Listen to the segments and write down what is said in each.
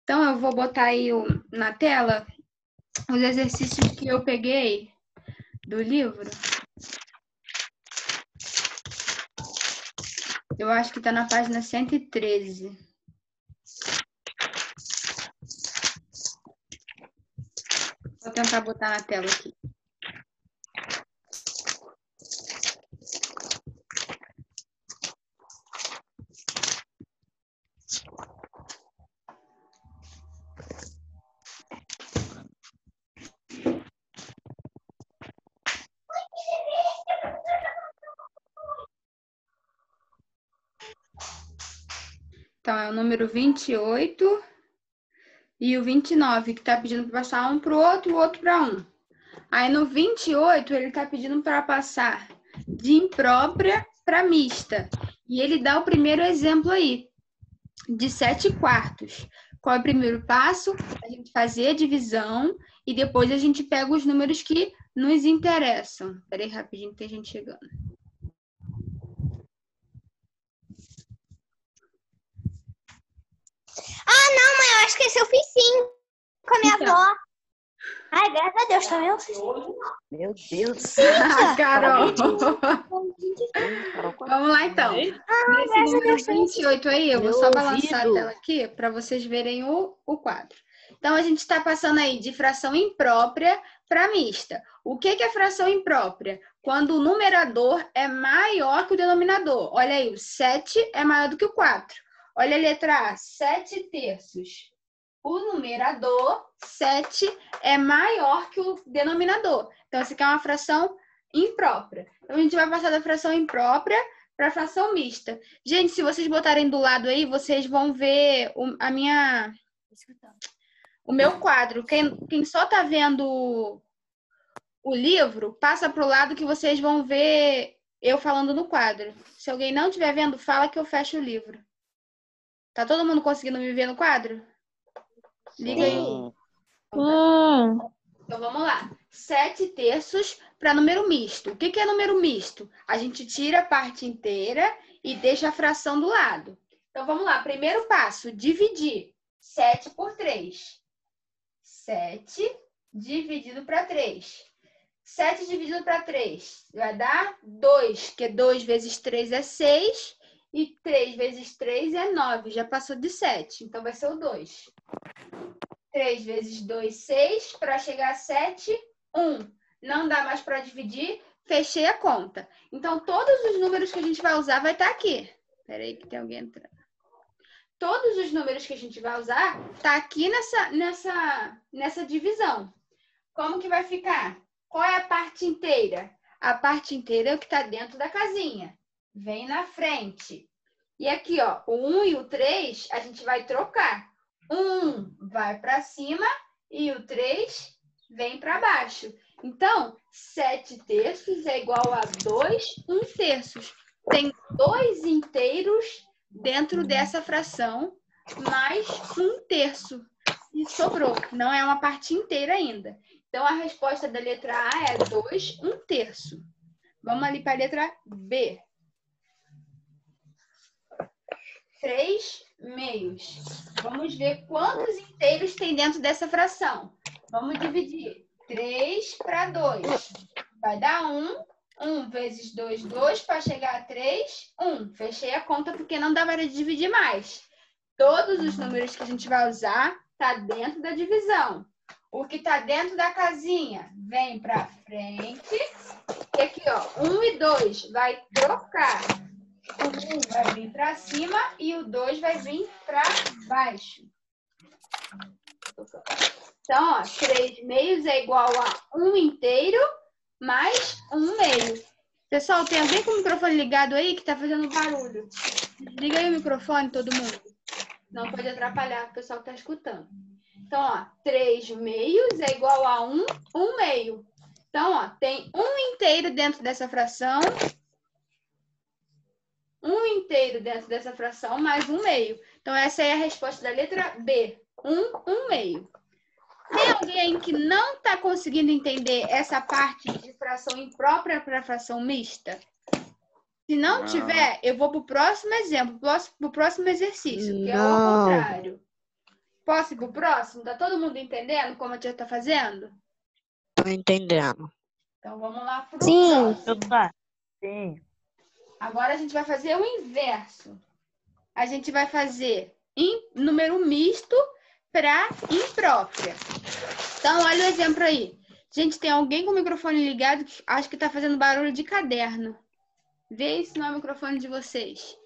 Então, eu vou botar aí na tela os exercícios que eu peguei do livro. Eu acho que está na página 113. Vou tentar botar na tela aqui. Então, é o número 28 e o 29, que está pedindo para passar um para o outro para um. Aí, no 28, ele está pedindo para passar de imprópria para mista. E ele dá o primeiro exemplo aí, de 7/4. Qual é o primeiro passo? A gente fazer a divisão e depois a gente pega os números que nos interessam. Espera aí rapidinho que tem gente chegando. Não, mãe, eu acho que esse eu fiz sim com a minha Então. avó. Ai, graças a Deus, também eu fiz. Meu Deus do céu. Carol! Carol, Vamos lá, então. Nesse número 28 aí, eu vou só balançar a tela aqui para vocês verem o quadro. Então, a gente está passando aí de fração imprópria para mista. O que é fração imprópria? Quando o numerador é maior que o denominador. Olha aí, o 7 é maior do que o 4. Olha a letra A, 7/3. O numerador, 7, é maior que o denominador. Então, essa aqui é uma fração imprópria. Então, a gente vai passar da fração imprópria para a fração mista. Gente, se vocês botarem do lado aí, vocês vão ver o meu quadro. Quem só está vendo o livro, passa para o lado que vocês vão ver eu falando no quadro. Se alguém não estiver vendo, fala que eu fecho o livro. Tá todo mundo conseguindo me ver no quadro? Liga aí. Então, vamos lá. 7/3 para número misto. O que é número misto? A gente tira a parte inteira e deixa a fração do lado. Então, vamos lá. Primeiro passo, dividir. 7 por 3. 7 dividido para 3. 7 dividido para 3 vai dar 2, que 2 vezes 3 é 6. E 3 vezes 3 é 9. Já passou de 7. Então, vai ser o 2. 3 vezes 2, 6. Para chegar a 7, 1. Não dá mais para dividir. Fechei a conta. Então, todos os números que a gente vai usar vai estar aqui. Espera aí que tem alguém entrando. Todos os números que a gente vai usar tá aqui nessa divisão. Como que vai ficar? Qual é a parte inteira? A parte inteira é o que está dentro da casinha. Vem na frente. E aqui, ó, o 1 e o 3, a gente vai trocar. O 1 vai para cima e o 3 vem para baixo. Então, 7/3 é igual a 2 1/3. Tem 2 inteiros dentro dessa fração, mais 1/3. E sobrou. Não é uma parte inteira ainda. Então, a resposta da letra A é 2 1/3. Vamos ali para a letra B. 3 meios. Vamos ver quantos inteiros tem dentro dessa fração. Vamos dividir 3 para 2. Vai dar 1. 1 vezes 2, 2. Para chegar a 3, 1. Fechei a conta porque não dá para dividir mais. Todos os números que a gente vai usar tá dentro da divisão. O que está dentro da casinha vem para frente. E aqui, ó, 1 e 2 vai trocar. O 1 vai vir para cima e o 2 vai vir para baixo. Então, ó, 3 meios é igual a 1 inteiro mais 1 meio. Pessoal, tem alguém com o microfone ligado aí que está fazendo barulho? Desliga aí o microfone, todo mundo. Não pode atrapalhar o pessoal que está escutando. Então, ó, 3 meios é igual a 1 meio. Então, ó, tem 1 inteiro dentro dessa fração. 1 inteiro dentro dessa fração mais 1 meio. Então, essa é a resposta da letra B. 1 meio. Tem alguém aí que não está conseguindo entender essa parte de fração imprópria para fração mista? Se não tiver, eu vou para o próximo exemplo, para o próximo exercício, que é o ao contrário. Posso ir pro próximo? Tá todo mundo entendendo como a tia tá fazendo? Tô entendendo. Então, vamos lá pro Sim. próximo. Tá. Sim. Agora, a gente vai fazer o inverso. A gente vai fazer número misto para imprópria. Então, olha o exemplo aí. Gente, tem alguém com o microfone ligado que acho que está fazendo barulho de caderno. Vê se não é o microfone de vocês.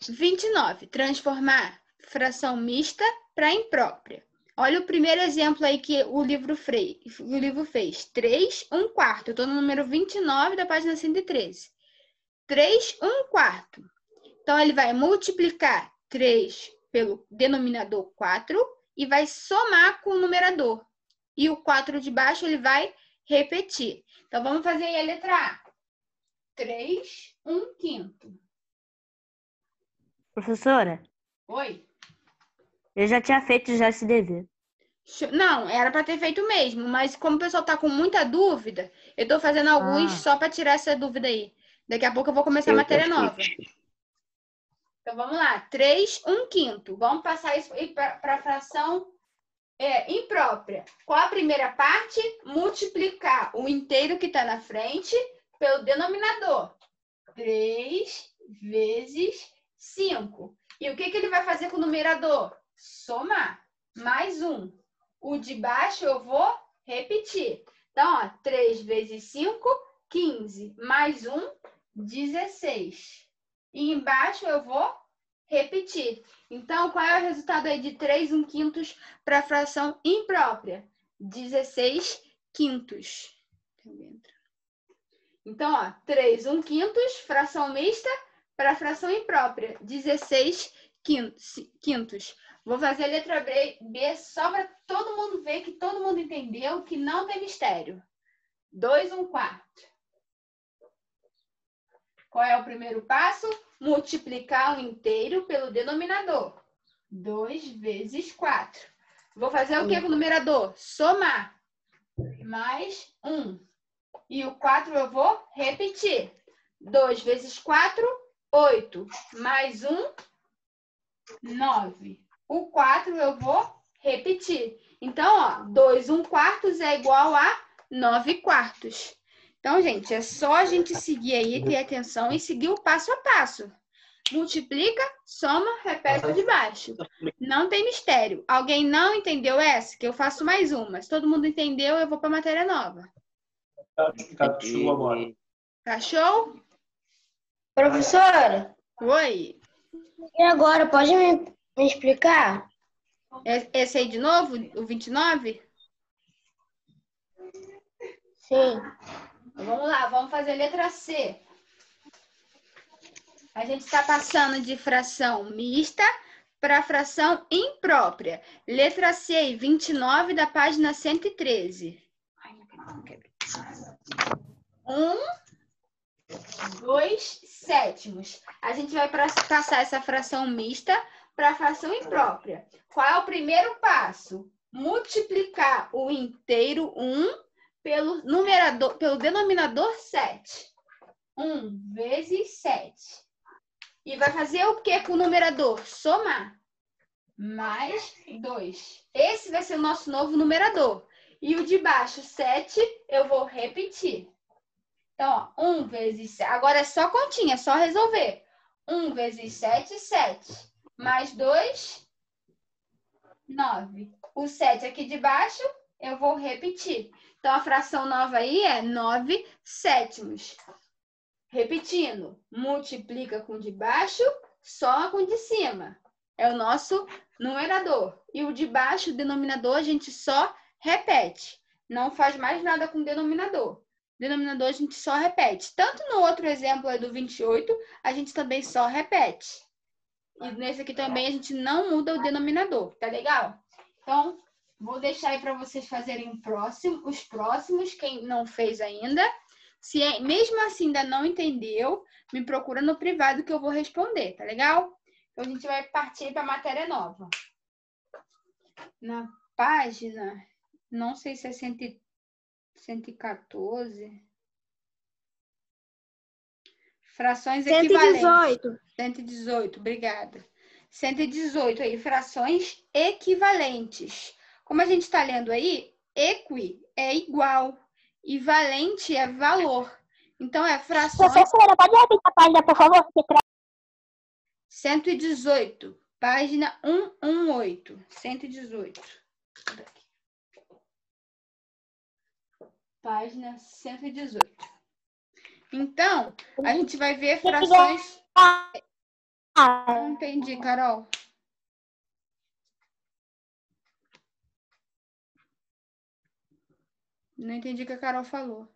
29. Transformar fração mista para imprópria. Olha o primeiro exemplo aí que o livro fez. 3, 1/4. Eu estou no número 29 da página 113. 3, 1/4. Então, ele vai multiplicar 3 pelo denominador 4 e vai somar com o numerador. E o 4 de baixo ele vai repetir. Então, vamos fazer aí a letra A. 3, 1/5. Professora, Oi? eu já tinha feito já esse dever. Não, era para ter feito mesmo, mas como o pessoal tá com muita dúvida, eu tô fazendo alguns só para tirar essa dúvida aí. Daqui a pouco eu vou começar a matéria nova. Então, vamos lá. 3, 1/5. Vamos passar isso para a fração imprópria. Qual a primeira parte? Multiplicar o inteiro que está na frente pelo denominador. 3 vezes 5. E o que ele vai fazer com o numerador? Somar. Mais 1. O de baixo eu vou repetir. Então, ó, 3 vezes 5, 15. Mais 1, 16. E embaixo eu vou repetir. Então, qual é o resultado aí de 3 1/5 para a fração imprópria? 16 quintos. Então, ó, 3 1/5, fração mista para a fração imprópria. 16 quintos. Vou fazer a letra B só para todo mundo ver que todo mundo entendeu que não tem mistério. 2 1/4. Qual é o primeiro passo? Multiplicar o inteiro pelo denominador. 2 vezes 4. Vou fazer o que com o numerador? Somar. Mais 1. E o 4 eu vou repetir. 2 vezes 4, 8. Mais 1, 9. O 4 eu vou repetir. Então, ó, 2 1/4 é igual a 9/4. Então, gente, é só a gente seguir aí, ter atenção e seguir o passo a passo. Multiplica, soma, repete o de baixo. Não tem mistério. Alguém não entendeu essa? Que eu faço mais uma. Se todo mundo entendeu, eu vou para a matéria nova. Chegou agora. Tá show? Professora, Oi. e agora, pode me explicar? Esse aí de novo, o 29? Sim. Vamos lá, vamos fazer a letra C. A gente está passando de fração mista para fração imprópria. Letra C, 29 da página 113. 2 sétimos. A gente vai passar essa fração mista para a fração imprópria. Qual é o primeiro passo? Multiplicar o inteiro 1 pelo denominador 7. 1 vezes 7. E vai fazer o que com o numerador? Somar. Mais 2. Esse vai ser o nosso novo numerador. E o de baixo, 7, eu vou repetir. Então, ó, 1 vezes 7. Agora é só continha, é só resolver. 1 vezes 7, 7. Mais 2, 9. O 7 aqui de baixo, eu vou repetir. Então, a fração nova aí é 9 sétimos. Repetindo, multiplica com o de baixo, soma com o de cima. É o nosso numerador. E o de baixo, o denominador, a gente só repete. Não faz mais nada com o denominador. Denominador a gente só repete. Tanto no outro exemplo aí do 28, a gente também só repete. E nesse aqui também a gente não muda o denominador. Tá legal? Então, vou deixar aí para vocês fazerem os próximos, quem não fez ainda. Se mesmo assim ainda não entendeu, me procura no privado que eu vou responder, tá legal? Então, a gente vai partir para a matéria nova. Na página, não sei se é 114. Frações equivalentes. 118, obrigada. 118 aí, frações equivalentes. Como a gente está lendo aí, equi é igual e valente é valor. Então, é frações... Professora, pode repetir a página, por favor? 118, página 118. 118. Página 118. Então, a gente vai ver frações... Não entendi, Carol. Não entendi o que a Carol falou.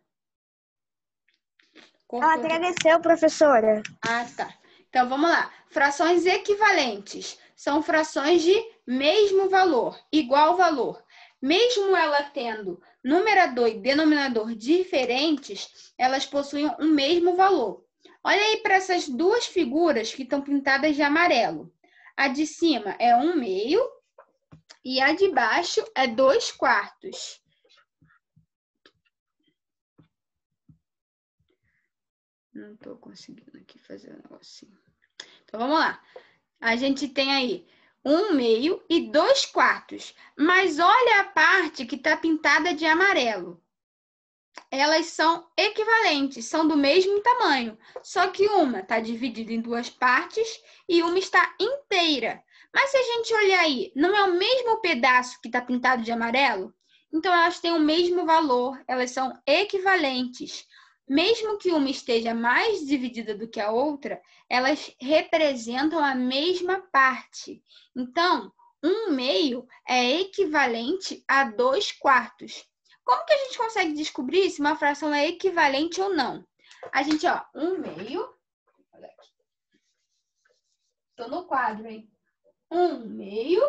Ela agradeceu, professora. Ah, tá. Então, vamos lá. Frações equivalentes são frações de mesmo valor, igual valor. Mesmo ela tendo numerador e denominador diferentes, elas possuem o mesmo valor. Olha aí para essas duas figuras que estão pintadas de amarelo. A de cima é 1/2 e a de baixo é 2/4. Não estou conseguindo aqui fazer um negocinho. Então, vamos lá. A gente tem aí 1/2 e 2/4. Mas olha a parte que está pintada de amarelo. Elas são equivalentes, são do mesmo tamanho. Só que uma está dividida em duas partes e uma está inteira. Mas se a gente olhar aí, não é o mesmo pedaço que está pintado de amarelo? Então, elas têm o mesmo valor, elas são equivalentes. Mesmo que uma esteja mais dividida do que a outra, elas representam a mesma parte. Então, 1/2 é equivalente a 2/4. Como que a gente consegue descobrir se uma fração é equivalente ou não? A gente, 1/2. Olha aqui. Estou no quadro, hein? 1/2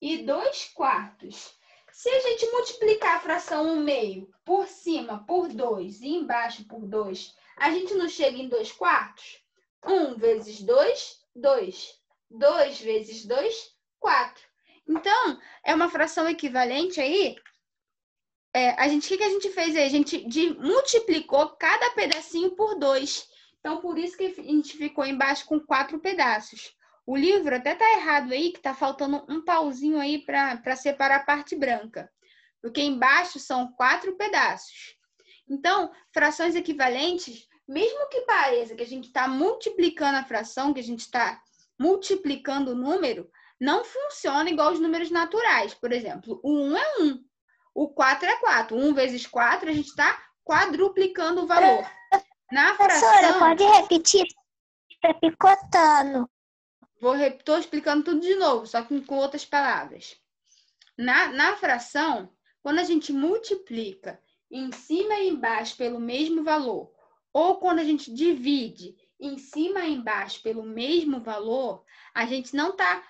e 2/4. Se a gente multiplicar a fração 1/2 por cima por 2 e embaixo por 2, a gente não chega em 2/4? 1 vezes 2, 2. 2 vezes 2, 4. Então, é uma fração equivalente aí. O que a gente fez aí? A gente multiplicou cada pedacinho por 2. Então, por isso que a gente ficou embaixo com 4 pedaços. O livro até tá errado aí, que tá faltando um pauzinho aí para separar a parte branca. Porque embaixo são 4 pedaços. Então, frações equivalentes, mesmo que pareça que a gente está multiplicando a fração, que a gente está multiplicando o número, não funciona igual os números naturais. Por exemplo, o 1 é 1. O 4 é 4. 1 vezes 4, a gente está quadruplicando o valor. Na Professora, fração... pode repetir? Está picotando. Estou explicando tudo de novo, só que com outras palavras. Na fração, quando a gente multiplica em cima e embaixo pelo mesmo valor, ou quando a gente divide em cima e embaixo pelo mesmo valor, a gente não está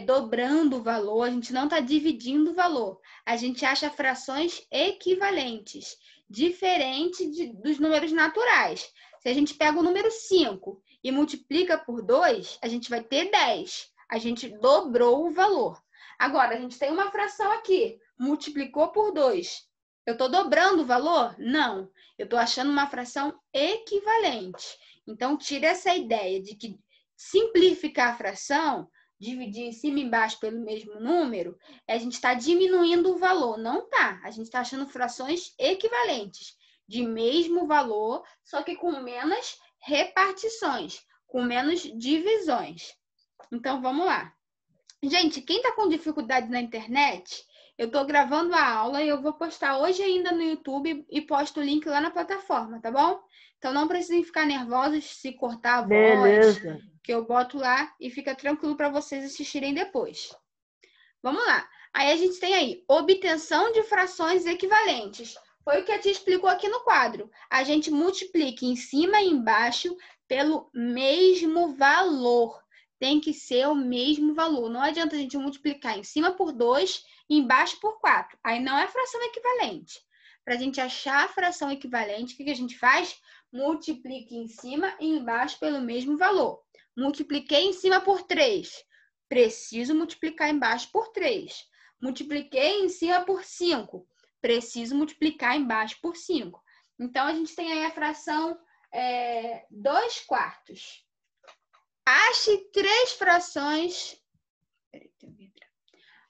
dobrando o valor, a gente não está dividindo o valor. A gente acha frações equivalentes, diferente dos números naturais. Se a gente pega o número 5 e multiplica por 2, a gente vai ter 10. A gente dobrou o valor. Agora, a gente tem uma fração aqui, multiplicou por 2. Eu estou dobrando o valor? Não. Eu estou achando uma fração equivalente. Então, tira essa ideia de que simplificar a fração, dividir em cima e embaixo pelo mesmo número, a gente está diminuindo o valor. Não tá. A gente está achando frações equivalentes, de mesmo valor, só que com menos repartições, com menos divisões. Então, vamos lá. Gente, quem está com dificuldade na internet, eu estou gravando a aula e eu vou postar hoje ainda no YouTube e posto o link lá na plataforma, tá bom? Então, não precisem ficar nervosos se cortar a voz, Beleza. que eu boto lá e fica tranquilo para vocês assistirem depois. Vamos lá. Aí a gente tem aí, obtenção de frações equivalentes. Foi o que a tia explicou aqui no quadro. A gente multiplica em cima e embaixo pelo mesmo valor. Tem que ser o mesmo valor. Não adianta a gente multiplicar em cima por 2 e embaixo por 4. Aí não é fração equivalente. Para a gente achar a fração equivalente, o que a gente faz? Multiplica em cima e embaixo pelo mesmo valor. Multipliquei em cima por 3. Preciso multiplicar embaixo por 3. Multipliquei em cima por 5. Preciso multiplicar embaixo por 5. Então, a gente tem aí a fração 2/4. Ache 3 frações Peraí, tem que entrar.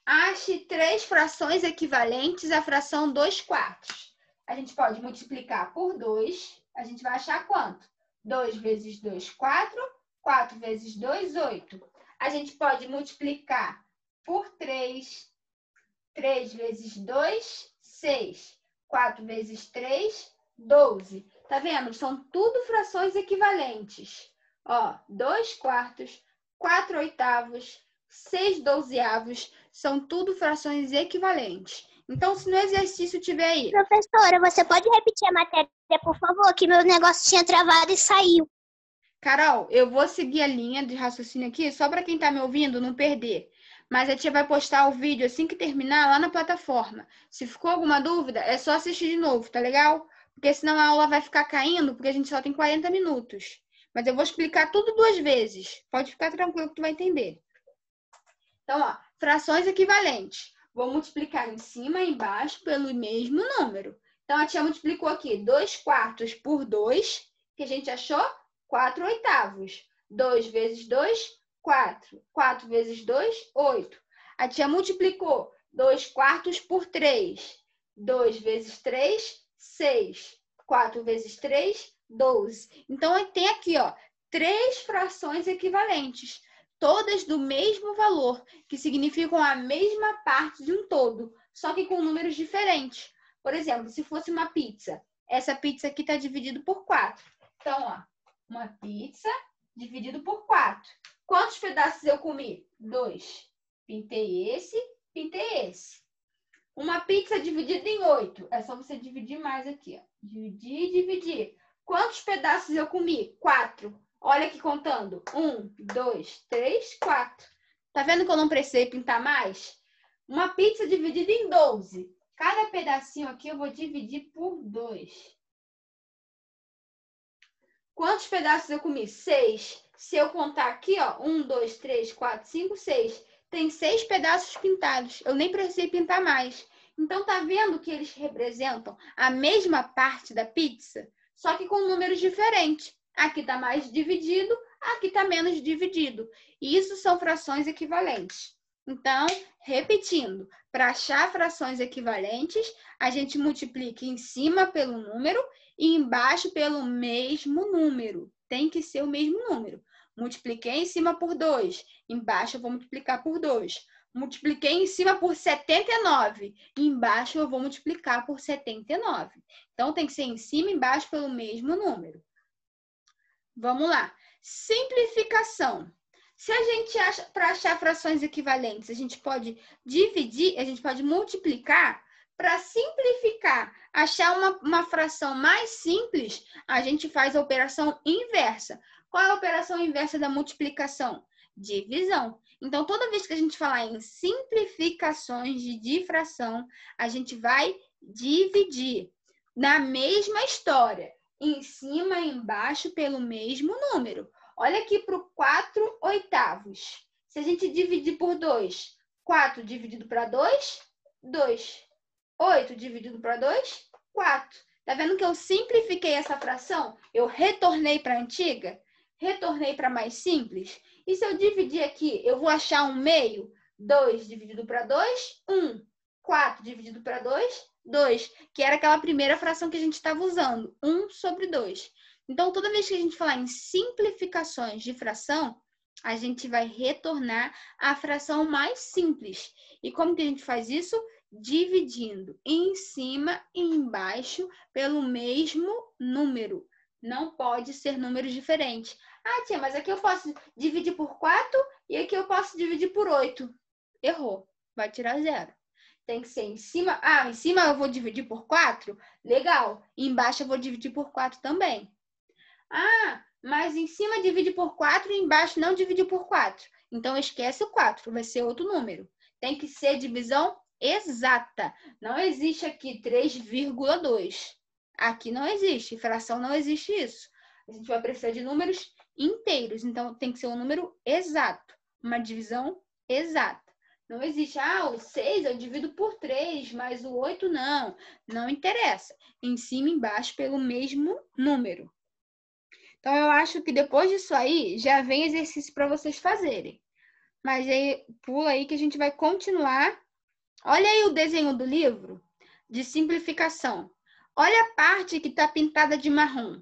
Ache 3 frações equivalentes à fração 2/4. A gente pode multiplicar por 2. A gente vai achar quanto? 2 vezes 2, 4. 4 vezes 2, 8. A gente pode multiplicar por 3. 3 vezes 2, 6. 4 vezes 3, 12. Tá vendo? São tudo frações equivalentes. Ó, 2/4, 4/8, 6/12, são tudo frações equivalentes. Então, se no exercício tiver aí... Professora, você pode repetir a matéria, por favor? Que meu negócio tinha travado e saiu. Carol, eu vou seguir a linha de raciocínio aqui, só para quem tá me ouvindo não perder. Mas a tia vai postar o vídeo assim que terminar lá na plataforma. Se ficou alguma dúvida, é só assistir de novo, tá legal? Porque senão a aula vai ficar caindo, porque a gente só tem 40 minutos. Mas eu vou explicar tudo 2 vezes. Pode ficar tranquilo que tu vai entender. Então, ó, frações equivalentes. Vou multiplicar em cima e embaixo pelo mesmo número. Então, a tia multiplicou aqui 2/4 por 2, que a gente achou 4/8. 2 vezes 2, 4. 4 vezes 2, 8. A tia multiplicou 2/4 por 3. 2 vezes 3, 6. 4 vezes 3, 12. Então, tem aqui, ó, 3 frações equivalentes, todas do mesmo valor, que significam a mesma parte de um todo, só que com números diferentes. Por exemplo, se fosse uma pizza, essa pizza aqui está dividida por 4. Então, ó, uma pizza dividido por 4. Quantos pedaços eu comi? 2. Pintei esse, pintei esse. Uma pizza dividida em 8. É só você dividir mais aqui, ó. Dividir, dividir. Quantos pedaços eu comi? 4. Olha aqui contando. 1, 2, 3, 4. Tá vendo que eu não precisei pintar mais? Uma pizza dividida em 12. Cada pedacinho aqui eu vou dividir por 2. Quantos pedaços eu comi? 6. Se eu contar aqui, ó, 1, 2, 3, 4, 5, 6. Tem 6 pedaços pintados. Eu nem precisei pintar mais. Então, tá vendo que eles representam a mesma parte da pizza, só que com números diferentes. Aqui tá mais dividido, aqui tá menos dividido. E isso são frações equivalentes. Então, repetindo, para achar frações equivalentes, a gente multiplica em cima pelo número e embaixo pelo mesmo número. Tem que ser o mesmo número. Multipliquei em cima por 2, embaixo eu vou multiplicar por 2. Multipliquei em cima por 79, embaixo eu vou multiplicar por 79. Então, tem que ser em cima e embaixo pelo mesmo número. Vamos lá. Simplificação. Se a gente acha, para achar frações equivalentes, a gente pode dividir, a gente pode multiplicar. Para simplificar, achar uma fração mais simples, a gente faz a operação inversa. Qual é a operação inversa da multiplicação? Divisão. Então, toda vez que a gente falar em simplificações de fração, a gente vai dividir na mesma história, em cima e embaixo pelo mesmo número. Olha aqui para o 4/8. Se a gente dividir por 2, 4 dividido para 2, 2. 8 dividido para 2, 4. Tá vendo que eu simplifiquei essa fração? Eu retornei para a antiga, retornei para mais simples. E se eu dividir aqui, eu vou achar um meio. 2 dividido para 2, 1. 4 dividido para 2, 2. Que era aquela primeira fração que a gente estava usando. 1 sobre 2. Então, toda vez que a gente falar em simplificações de fração, a gente vai retornar à fração mais simples. E como que a gente faz isso? Dividindo em cima e embaixo pelo mesmo número. Não pode ser números diferentes. Ah, tia, mas aqui eu posso dividir por 4 e aqui eu posso dividir por 8. Errou. Vai tirar 0. Tem que ser em cima. Ah, em cima eu vou dividir por 4? Legal. E embaixo eu vou dividir por 4 também. Ah, mas em cima divide por 4 e embaixo não divide por 4. Então, esquece o 4. Vai ser outro número. Tem que ser divisão exata. Não existe aqui 3,2. Aqui não existe. Fração não existe isso. A gente vai precisar de números inteiros. Então, tem que ser um número exato. Uma divisão exata. Não existe, o 6 eu divido por 3, mas o 8 não. Não interessa. Em cima e embaixo pelo mesmo número. Então, eu acho que depois disso aí, já vem exercício para vocês fazerem. Mas aí pula aí que a gente vai continuar. Olha aí o desenho do livro de simplificação. Olha a parte que está pintada de marrom.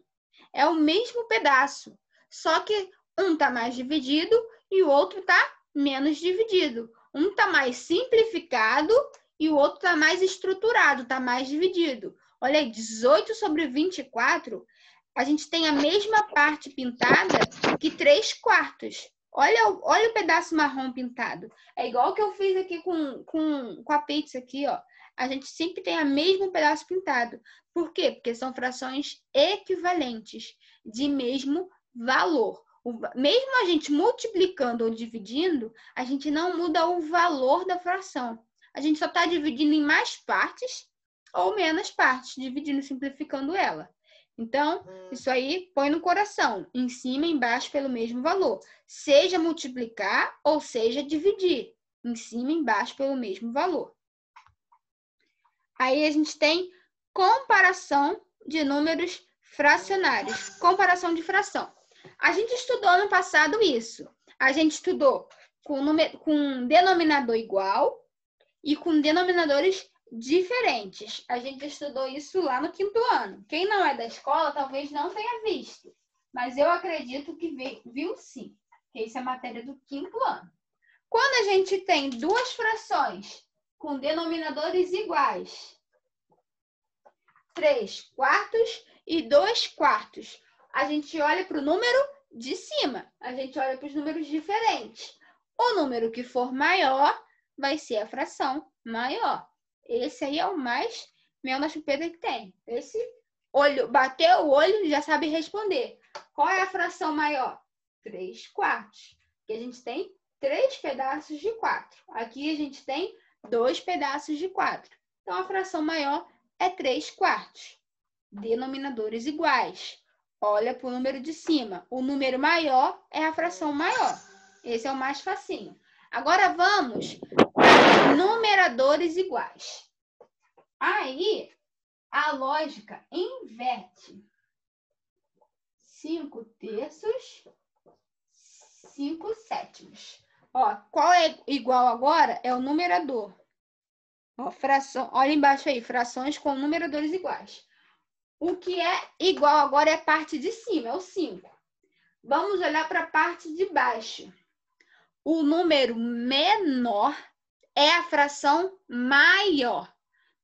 É o mesmo pedaço, só que um está mais dividido e o outro está menos dividido. Um está mais simplificado e o outro está mais estruturado, está mais dividido. Olha aí, 18 sobre 24, a gente tem a mesma parte pintada que 3/4. Olha o pedaço marrom pintado. É igual o que eu fiz aqui com a pizza aqui, ó. A gente sempre tem o mesmo pedaço pintado. Por quê? Porque são frações equivalentes, de mesmo valor. Mesmo a gente multiplicando ou dividindo, a gente não muda o valor da fração. A gente só está dividindo em mais partes ou menos partes, dividindo e simplificando ela. Então, isso aí põe no coração, em cima e embaixo pelo mesmo valor. Seja multiplicar ou seja dividir, em cima e embaixo pelo mesmo valor. Aí a gente tem comparação de números fracionários, comparação de fração. A gente estudou ano passado isso. A gente estudou com denominador igual e com denominadores diferentes. A gente estudou isso lá no 5º ano. Quem não é da escola talvez não tenha visto, mas eu acredito que viu sim, que isso é matéria do 5º ano. Quando a gente tem duas frações com denominadores iguais, 3/4 e 2/4, a gente olha para o número de cima, a gente olha para os números diferentes. O número que for maior vai ser a fração maior. Esse aí é o mais mel na chupeta que tem. Esse olho, bateu o olho, já sabe responder. Qual é a fração maior? 3/4. Aqui a gente tem 3 pedaços de 4. Aqui a gente tem 2 pedaços de 4. Então, a fração maior é 3/4. Denominadores iguais. Olha para o número de cima. O número maior é a fração maior. Esse é o mais facinho. Agora vamos para numeradores iguais. Aí, a lógica inverte. 5/3, 5/7. Ó, qual é igual agora? É o numerador. Ó, fração, olha embaixo aí, frações com numeradores iguais. O que é igual agora é a parte de cima, é o 5. Vamos olhar para a parte de baixo. O número menor é a fração maior.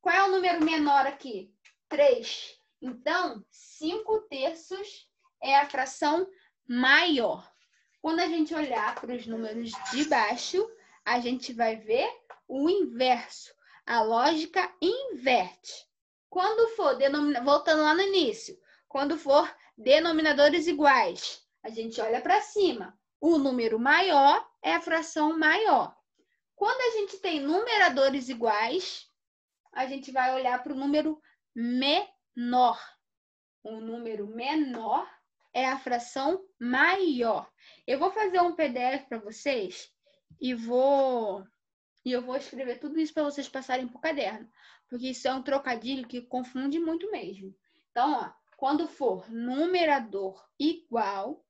Qual é o número menor aqui? 3. Então, 5/3 é a fração maior. Quando a gente olhar para os números de baixo, a gente vai ver o inverso. A lógica inverte. Quando for, voltando lá no início, quando for denominadores iguais, a gente olha para cima. O número maior é a fração maior. Quando a gente tem numeradores iguais, a gente vai olhar para o número menor. O número menor é a fração maior. Eu vou fazer um PDF para vocês e eu vou escrever tudo isso para vocês passarem para o caderno, porque isso é um trocadilho que confunde muito mesmo. Então, ó, quando for numerador igual,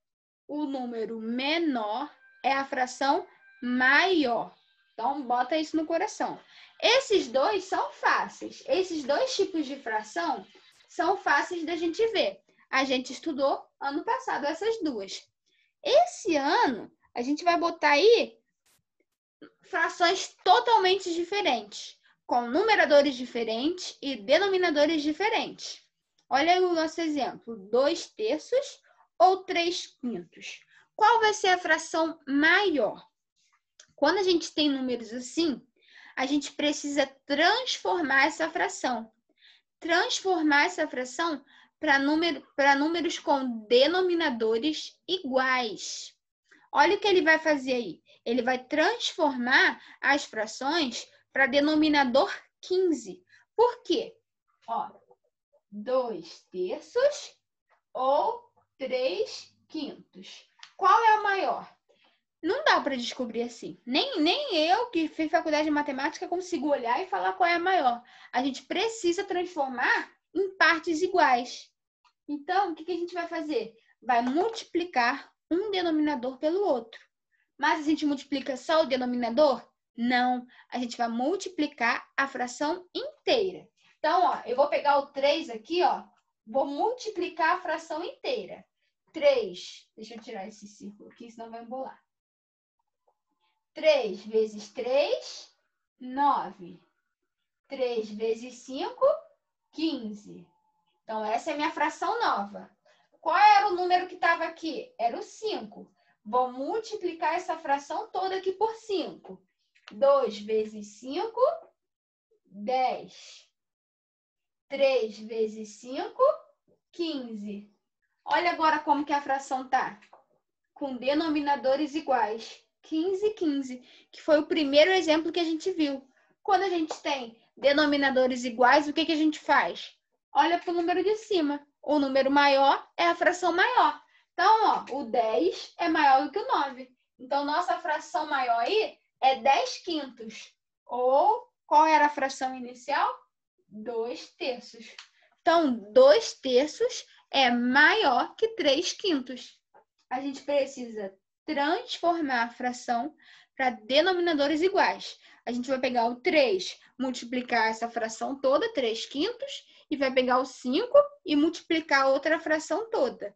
o número menor é a fração maior. Então, bota isso no coração. Esses dois são fáceis. Esses dois tipos de fração são fáceis da gente ver. A gente estudou ano passado essas duas. Esse ano, a gente vai botar aí frações totalmente diferentes, com numeradores diferentes e denominadores diferentes. Olha aí o nosso exemplo, 2/3 ou 3/5. Qual vai ser a fração maior? Quando a gente tem números assim, a gente precisa transformar essa fração. Transformar essa fração para números com denominadores iguais. Olha o que ele vai fazer aí. Ele vai transformar as frações para denominador 15. Por quê? Ó, 2/3 ou 3/5. Qual é o maior? Não dá para descobrir assim. Nem eu, que fiz faculdade de matemática, consigo olhar e falar qual é a maior. A gente precisa transformar em partes iguais. Então, o que a gente vai fazer? Vai multiplicar um denominador pelo outro. Mas a gente multiplica só o denominador? Não, a gente vai multiplicar a fração inteira. Então, ó, eu vou pegar o 3 aqui, ó, vou multiplicar a fração inteira. 3, deixa eu tirar esse círculo aqui, senão vai embolar. 3 vezes 3, 9. 3 vezes 5, 15. Então, essa é a minha fração nova. Qual era o número que estava aqui? Era o 5. Vou multiplicar essa fração toda aqui por 5. 2 vezes 5, 10. 3 vezes 5, 15. Olha agora como que a fração está. Com denominadores iguais. 15, 15. Que foi o primeiro exemplo que a gente viu. Quando a gente tem denominadores iguais, o que que a gente faz? Olha para o número de cima. O número maior é a fração maior. Então, ó, o 10 é maior do que o 9. Então, nossa fração maior aí é 10 quintos. Ou, qual era a fração inicial? 2 terços. Então, 2 terços é maior que 3 quintos. A gente precisa transformar a fração para denominadores iguais. A gente vai pegar o 3, multiplicar essa fração toda, 3 quintos, e vai pegar o 5 e multiplicar a outra fração toda.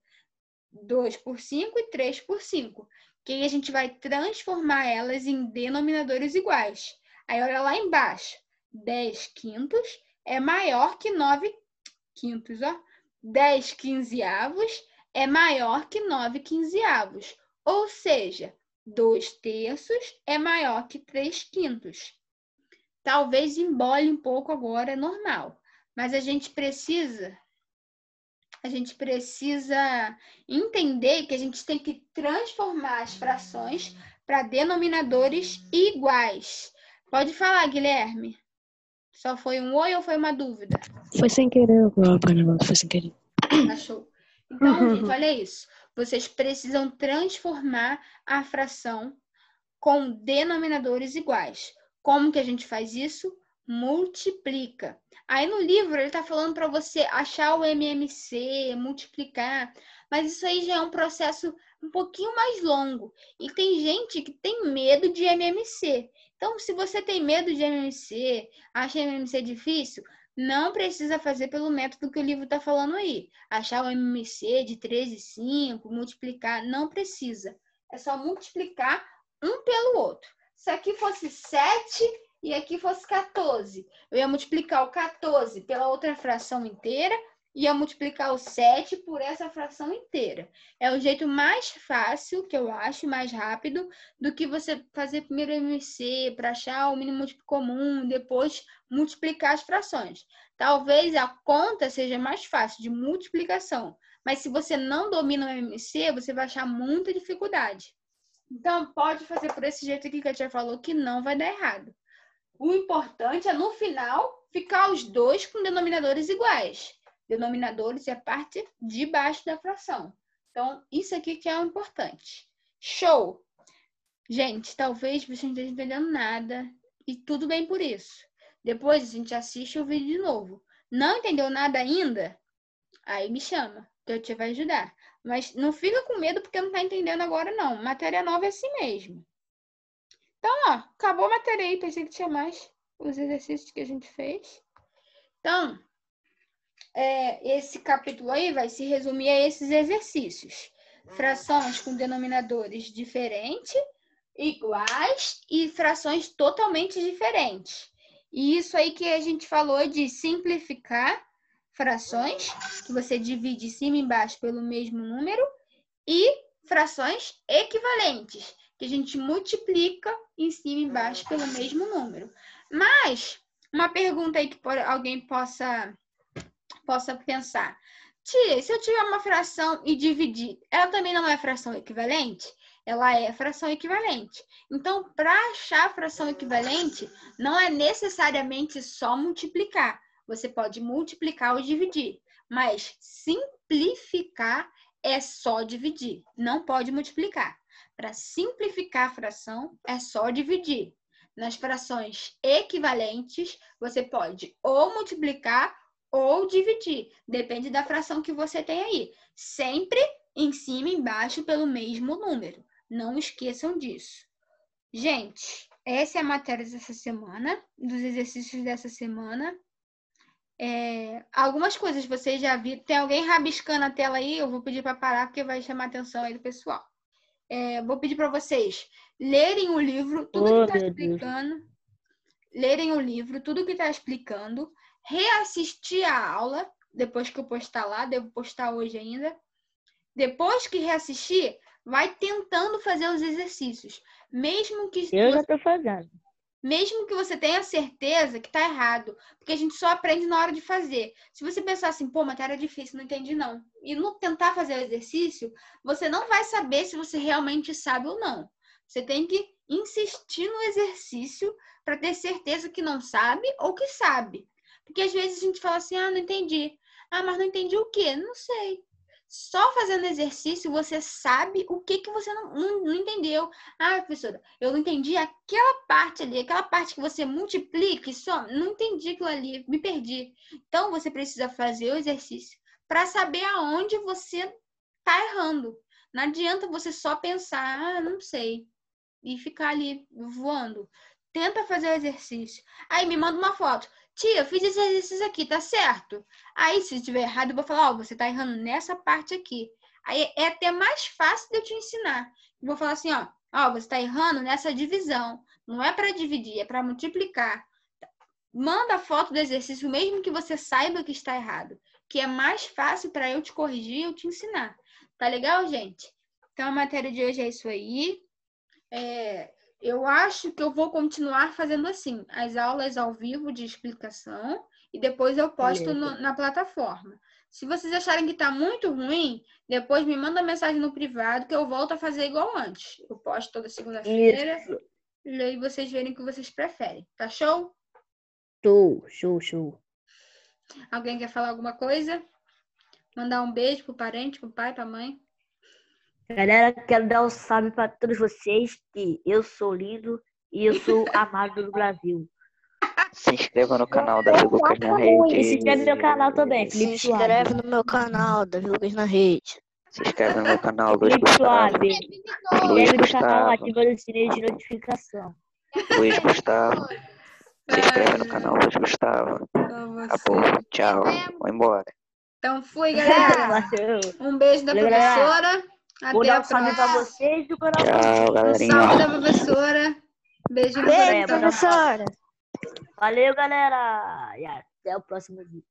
2 por 5 e 3 por 5. Que aí a gente vai transformar elas em denominadores iguais. Aí olha lá embaixo. 10 quintos é maior que 9 quintos, ó. 10 quinzeavos é maior que 9 quinzeavos. Ou seja, 2 terços é maior que 3 quintos. Talvez embole um pouco agora, é normal. Mas a gente precisa entender que a gente tem que transformar as frações para denominadores iguais. Pode falar, Guilherme. Só foi um oi ou foi uma dúvida? Foi sem querer, foi sem querer. Achou. Então, gente, olha isso. Vocês precisam transformar a fração com denominadores iguais. Como que a gente faz isso? Multiplica. Aí no livro ele está falando para você achar o MMC, multiplicar, mas isso aí já é um processo um pouquinho mais longo. E tem gente que tem medo de MMC. Então, se você tem medo de MMC, acha MMC difícil, não precisa fazer pelo método que o livro está falando aí. Achar o MMC de 13 e 5, multiplicar, não precisa. É só multiplicar um pelo outro. Se aqui fosse 7 e aqui fosse 14, eu ia multiplicar o 14 pela outra fração inteira e ia multiplicar o 7 por essa fração inteira. É o jeito mais fácil, que eu acho, mais rápido, do que você fazer primeiro MMC para achar o mínimo múltiplo comum, depois multiplicar as frações. Talvez a conta seja mais fácil de multiplicação, mas se você não domina o MMC, você vai achar muita dificuldade. Então, pode fazer por esse jeito aqui que a tia falou que não vai dar errado. O importante é, no final, ficar os dois com denominadores iguais. Denominadores é a parte de baixo da fração. Então, isso aqui que é o importante. Show! Gente, talvez você não esteja entendendo nada e tudo bem por isso. Depois a gente assiste o vídeo de novo. Não entendeu nada ainda? Aí me chama, que a tia vai ajudar. Mas não fica com medo porque não está entendendo agora, não. Matéria nova é assim mesmo. Então, ó, acabou a matéria aí. Pensei que tinha mais os exercícios que a gente fez. Então, esse capítulo aí vai se resumir a esses exercícios. Frações com denominadores diferentes, iguais e frações totalmente diferentes. E isso aí que a gente falou de simplificar frações, que você divide cima e embaixo pelo mesmo número, e frações equivalentes, que a gente multiplica em cima e embaixo pelo mesmo número. Mas, uma pergunta aí que alguém possa pensar. Tia, se eu tiver uma fração e dividir, ela também não é fração equivalente? Ela é fração equivalente. Então, para achar a fração equivalente, não é necessariamente só multiplicar. Você pode multiplicar ou dividir, mas simplificar é só dividir, não pode multiplicar. Para simplificar a fração, é só dividir. Nas frações equivalentes, você pode ou multiplicar ou dividir, depende da fração que você tem aí. Sempre em cima e embaixo pelo mesmo número. Não esqueçam disso. Gente, essa é a matéria dessa semana, dos exercícios dessa semana. Algumas coisas vocês já viram. Tem alguém rabiscando a tela aí? Eu vou pedir para parar, porque vai chamar a atenção aí do pessoal. Vou pedir para vocês lerem o livro, tudo que está explicando. Lerem o livro, tudo que está explicando. Reassistir a aula, depois que eu postar lá. Devo postar hoje ainda. Depois que reassistir, vai tentando fazer os exercícios. Mesmo que Eu já tô fazendo. Mesmo que você tenha certeza que tá errado, porque a gente só aprende na hora de fazer. Se você pensar assim, pô, matéria difícil, não entendi não, e não tentar fazer o exercício, você não vai saber se você realmente sabe ou não. Você tem que insistir no exercício para ter certeza que não sabe ou que sabe. Porque às vezes a gente fala assim, não entendi. Mas não entendi o quê? Não sei. Só fazendo exercício você sabe o que você não entendeu. Professora, eu não entendi aquela parte ali, aquela parte que você multiplica e só não entendi aquilo ali, me perdi. Então você precisa fazer o exercício para saber aonde você está errando. Não adianta você só pensar, não sei, e ficar ali voando. Tenta fazer o exercício. Aí me manda uma foto. Tia, eu fiz esse exercício aqui, tá certo? Aí, se estiver errado, eu vou falar, você tá errando nessa parte aqui. Aí é até mais fácil de eu te ensinar. Eu vou falar assim, você tá errando nessa divisão. Não é para dividir, é para multiplicar. Manda a foto do exercício, mesmo que você saiba que está errado. Que é mais fácil para eu te corrigir e eu te ensinar. Tá legal, gente? Então, a matéria de hoje é isso aí. Eu acho que eu vou continuar fazendo assim, as aulas ao vivo de explicação e depois eu posto na plataforma. Se vocês acharem que está muito ruim, depois me manda mensagem no privado que eu volto a fazer igual antes. Eu posto toda segunda-feira e aí vocês verem o que vocês preferem. Tá show? Show. Alguém quer falar alguma coisa? Mandar um beijo pro parente, pro pai, pra mãe? Galera, quero dar um salve para todos vocês, que eu sou lindo e eu sou amado do Brasil. Se inscreva no canal Davi Lucas na Rede. E se inscreve no meu canal também, Felipe Se inscreve no meu canal, Davi Lucas na Rede. Se inscreve no meu canal, Luiz Felipe Gustavo. Suave. Luiz Segue no canal, Gustavo. ativa o sininho de notificação. Luiz Gustavo. Se inscreve no canal, Luiz Gustavo. Acabou. Tchau. Vou embora. Então fui, galera. Um beijo da professora. Vou Até dar a um salve pra próxima. vocês do canal. Tchau, Um galerinha. salve da professora. Beijo no Beijo, coração. professora. Valeu, galera. E até o próximo vídeo.